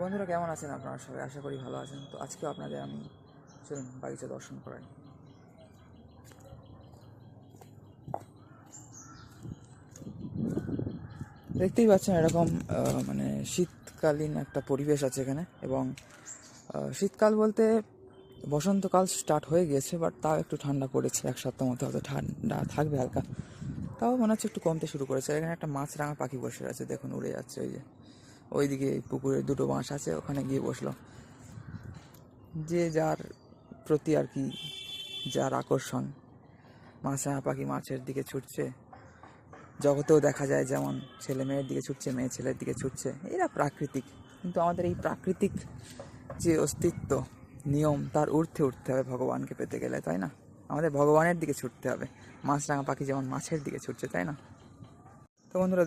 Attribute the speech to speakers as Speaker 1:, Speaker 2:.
Speaker 1: বন্ধুরা কেমন আছেন আপনারা সবাই? আশা করি ভালো আছেন। তো আজকেও আপনাদের আমি চলুন বাগিচা দর্শন করাই। দেখতেই পাচ্ছেন এরকম মানে শীতকালীন একটা পরিবেশ আছে এখানে। এবং শীতকাল বলতে বসন্তকাল স্টার্ট হয়ে গিয়েছে, বাট তাও একটু ঠান্ডা পড়েছে। এক সপ্তাহ মতো হয়তো ঠান্ডা থাকবে হালকা, তাও মনে হচ্ছে একটু কমতে শুরু করেছে। এখানে একটা মাছরাঙা পাখি বসে আছে, দেখুন উড়ে যাচ্ছে। ওই যে ওইদিকে পুকুরের দুটো বাঁশ আছে, ওখানে গিয়ে বসলো। যে যার প্রতি আর কি, যার আকর্ষণ, মাছরাঙা পাখি মাছের দিকে ছুটছে। জগতেও দেখা যায় যেমন ছেলে মেয়ের দিকে ছুটছে, মেয়ে ছেলের দিকে ছুটছে, এরা প্রাকৃতিক। কিন্তু আমাদের এই প্রাকৃতিক যে অস্তিত্ব, নিয়ম, তার ঊর্ধ্বে উঠতে হবে ভগবানকে পেতে গেলে, তাই না? আমাদের ভগবানের দিকে ছুটতে হবে। মাছরাঙা পাখি যেমন মাছের দিকে ছুটছে, তাই না? তো বন্ধুরা